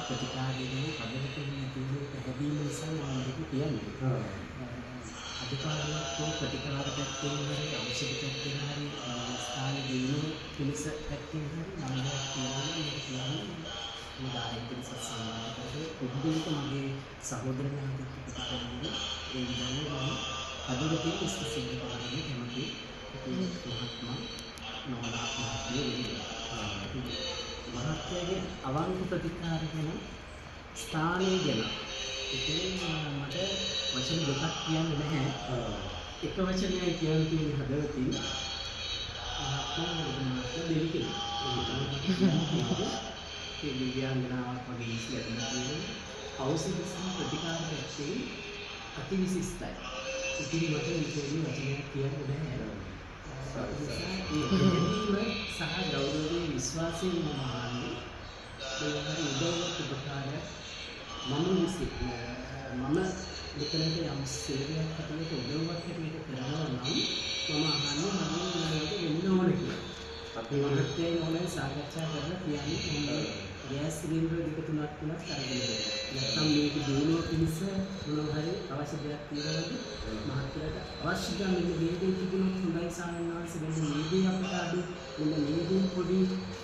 ප්‍රතිකාරයෙන් හදවතින් තියෙන පැහැදීම නිසා මම මේක කියන්නේ. අධිකාරියක් ප්‍රතිකාර පැත්තෙන් හරි ඖෂධ පැත්තෙන් හරි ස්ථාන දිනු පිළිස පැත්තෙන් හරි මම කියන්නේ මුදායින් සත්සංගාත කරේ උද්දේශ මගේ සහෝදරයාට ප්‍රතිකාරයෙන් ඒ විදිහට මම හදවතින් ඉස්සින්න කරන්නේ කැමති මහත්මයා මහත්යාගේ අවංක ප්‍රතිකාර ගැන ස්ථානයේ ගැන ඉතින් මට වචන දෙකක් කියන්න නැහැ. එක වචනයයි කියන්න තියෙන හදවතින් මහත්මයා දෙවි කෙනෙක්. ඒ දිව්‍යාංගනාවක් වගේ ඉස්ලෙන්න තියෙන ඖෂධ සහ ප්‍රතිකාර පැත්තේ අති විශිෂ්ටයි. ඉතින් මට විශේෂ වචනයක් කියන්න නැහැ. ඒ සහ ගෞරවයේ විශ්වාසයෙන් මම ආන්නේ ඒ උදව්වක් උපකාරයක් මම මෙතනට යම් සේවයක් හැටියට උදව්වක් හැටියට කරනවා නම් මම අහන්නේ මම වෙන්න ඕන කියලා. අපි වහන්සේ මොනේ සාකච්ඡා කරලා කියන්නේ ගෑස් සිලින්ඩර් දෙක තුනක් අරගෙන නැත්නම් මේක දිනුව පිණිස මොනවා හරි අවශ්‍ය දෙයක් තියෙනවද මහත්යට අවශ්‍ය ගන්න මේ දේ තිබුණොත් හොඳයි සාමාන්‍යවස වෙන මේ දේ අපිට අඩු මෙන්න මේ දේ පොඩි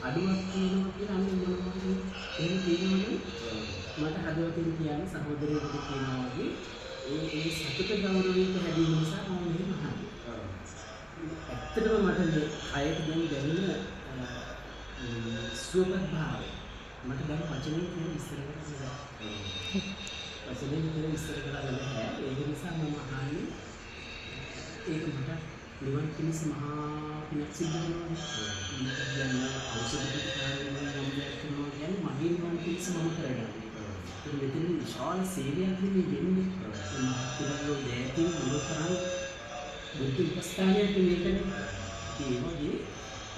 අඩුවක් තියෙනවා කියලා අන්න මොනවා හරි එහෙම තියෙනවනේ මට හදවතින් කියන්නේ සහෝදරයෙකුට කියනවා වගේ ඒ සතුට ගෞරවයෙන් හැදීම නිසා මම මෙහෙම අහන්නේ. ඇත්තටම මට මේ කයට දැනෙන සුවපත් භාවය මට දැන් වචනෙන් කියන ඉස්සර කරලා වචනෙන් කියන ඉස්සර කරලා නැහැ. ඒක නිසා මම අහන්නේ ඒක මට නිවන් පිණිස මහා පිනක් සිද්ධ වෙනවා. මට දැන් ඖෂධ ප්‍රතිකාරයෙන් නම් කියන්නේ මගේ නිවන් පිණිස මම කරගන්නවා. ඒ මෙතන විශාල සේවයක් වෙන්නේ මහත්කමෝ දැකින් මොනතරම් බුද්ධ උපස්ථානයක් මේකනේ. ඒ වගේ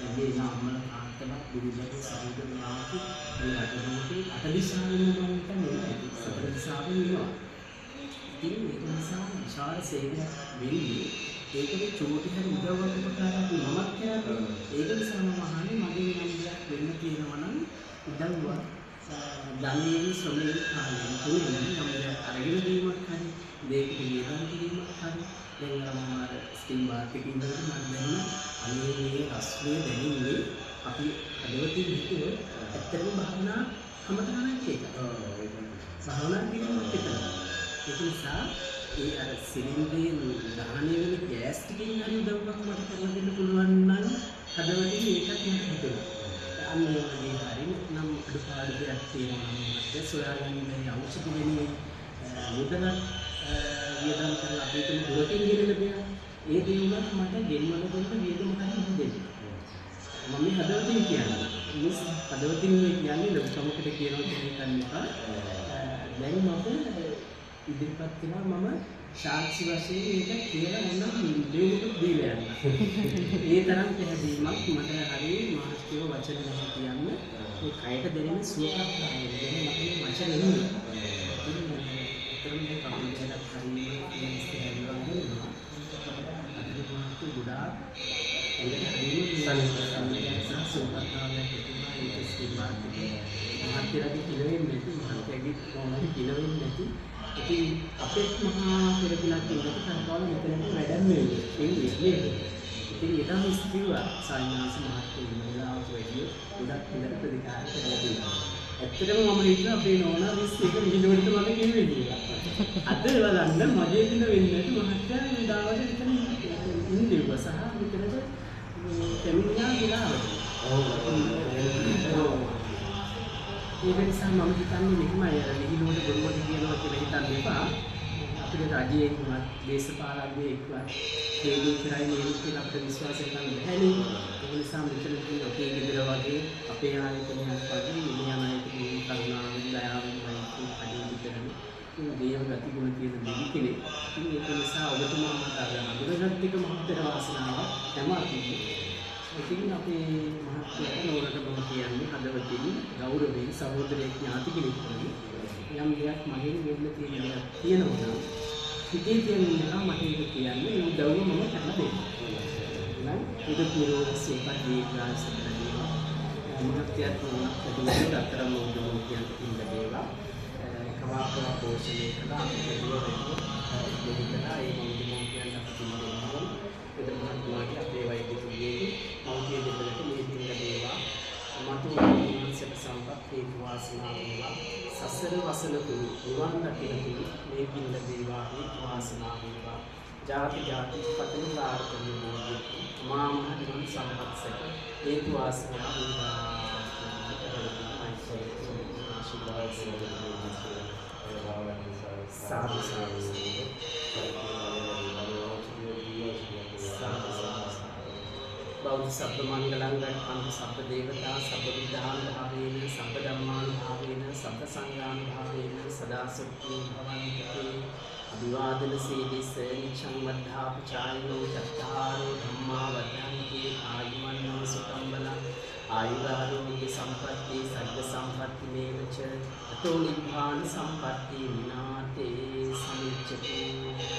මේ නාමල කාන්තවත් බුදුදහමේ සමුදනාති මේ අටමෝටි අටදිශාවෙන් මම කියන්නේ සතර දිශාවෙන් ඉන්නවා. ඉතින් ඒක නිසා විශාල සේවයක් වෙන්නේ ඒකේ චෝටි හරි උදව්වක් උපකාරයක් මමත් කරන්නේ. ඒක නිසා මම අහන්නේ මගේ නම්බරයක් වෙන්න තියෙනවා නම් උදව්වක් ධනෙන් ශ්‍රමයෙන් කාලයෙන් තුනේ නම්බරයක් අරගෙන දීමක් හරි දෙයකට නිරන් කිරීමක් හරි දැන් මම අර ස්ටිම් බාත් එකකින් ඉඳලා මම දැන් අනේ මේ රස්නේ දැනෙන්නේ අපි හදවතින් හිතුව ඇත්තටම භාවනා කමතහනක් ඒක. භාවනා කිරීමක් විතරයි. ඒක නිසා ඒ අර සිලින්ඩරේ දහණය වෙන ගෑස් ටිකෙන් හරි උදව්වක් මට කරලා දෙන්න පුළුවන් නම් හදවතින් ඒකත් මට හිතෙනවා. අන්න ඒ වගේ හරි නම් අඩුපාඩු දෙයක් තියෙනවා නම් මට සොයාගන්න බැරි ඖෂධ වෙනුවෙන් මුදල වියදම් කරලා අපිට දුරකින් ගෙනෙන දෙයක්. ඒ දේ උනත් මට ගෙන්වන දෙන්න වියදම කරන්න දෙන්න. මම මේ හදවතින් කියන්නේ. මිස් හදවතින් කියන්නේ ලොකුකමකට කියනවා කියන එක. දැන් මම ඉදිරිපත් කරනවා මම සාක්ෂි වශයෙන් මේක කියලා මොනවා දෙවුට දීලා යනවා. ඒ තරම් පැහැදීමක් මට හරි මානසික වචන ගන්න කියන්න මේ කයට දැනෙන සුවපත්තාවය ගැන මට වචන එන්නේ. ඒතරම් මේ කම්පියුටර් හරිනේ ඉස්තෙහෙනවා වෙනවා. අද මාත් ගොඩාක් ඒකට හරිනේ සුවපත්තාවය හිතුවා ඒක ස්ටිමාර්ට් මහත්යගේ කිලවෙන්නේ නැති මහත්යගේ කොහොමද කිලවෙන්නේ නැති ඉතින් අපේ මහා පෙරපිලක් ඉන්නකොට කරකවල මෙතනට වැඩක් නෙවෙයි ඒ නේද ඉතින් එදා ඉස්තිවා සායනාස මහත්ය ඉන්නලාවට වැඩි ගොඩක් හොඳට ප්‍රතිකාර කරලා දෙනවා ඇත්තටම මම හිතුවා අපේ නෝනා 21 මිලියනකට මම කිව්වේ කියලා අද බලන්න මගේ දින වෙන්නේ මහත්ය මේ දාවල එතන ඉන්නවා සහ මෙතනට කැමිනියා ගිලාවට ඒක නිසා මම හිතන්නේ මෙහෙමයි අර නිහිලෝට බොරුවට කියනවා කියලා හිතන්න එපා. අපිට රජයේ වුණත් දේශපාලනයේ එක්වත් හේතු කරයි නේද කියලා අපිට විශ්වාස කරන්න බැහැනේ. ඒ නිසා මෙතන තියෙන අපේ ගෙදර වගේ අපේ ආයතනයක් වගේ ඉන්දියානු ආයතනයේ කරුණාවෙන් දයාවෙන් වයින් කඩේදි කරන දේව ගති ගුණ තියෙන දෙවි කෙනෙක්. ඉතින් ඒක නිසා ඔබතුමාට අර අනුගමනත් එක මහත්තර වාසනාවක් තමයි අපිට. ඉතින් අපේ මහත්යට නෝරට මම කියන්නේ හදවතින් ගෞරවයෙන් සහෝදරයෙක් ඥාති කෙනෙක් වගේ යම් දෙයක් මගෙන් වෙන්න තියෙන දෙයක් තියෙනවා නම් හිතේ තියෙන එක මට ඒක කියන්නේ ඒ උදව්ව මම කරලා දෙන්න. නම් ඒක නිරෝධ සේපදී ග්‍රාහක කරලා මහත්යත් වුණත් අතරම උදව්කියන් ඉන්න දේවා කවාපවා පෝෂණය කළා අපේ දෙවියන්ලා ඒ මොහොතෙන් අපි කියනවා ඒ මහත්මාගේ අපේ වෛද්‍යතුමියගේ මෞර්තිය දෙපළට මේ දින දේවා මතු වූ සම්පත් හේතු වාසනා වේවා සසර වසන තුරු නිවන් දකින තුරු මේ පින්න දේවා හේතු වාසනා වේවා ජාති ජාති පතන ප්‍රාර්ථනා මොහොතේ මා මහ නිවන් සම්පත්සක හේතු වාසනා වේවා साधु साधु बौद्ध शब्द मंगलंग अंत शब्द देवता शब्द विधान भावेन शब्द धम्मान भावेन शब्द संज्ञान भावेन सदा सुखी भवन्ति अभिवादन सीदिस निक्षं वद्धापचारिणो चत्तारो धम्मा वद्धान्ति आयुमन्नो सुखं बलं आयुरारोग्य संपत्ति सर्व संपत्ति मेव च अतो निब्बान संपत्ति विनाते समिच्यते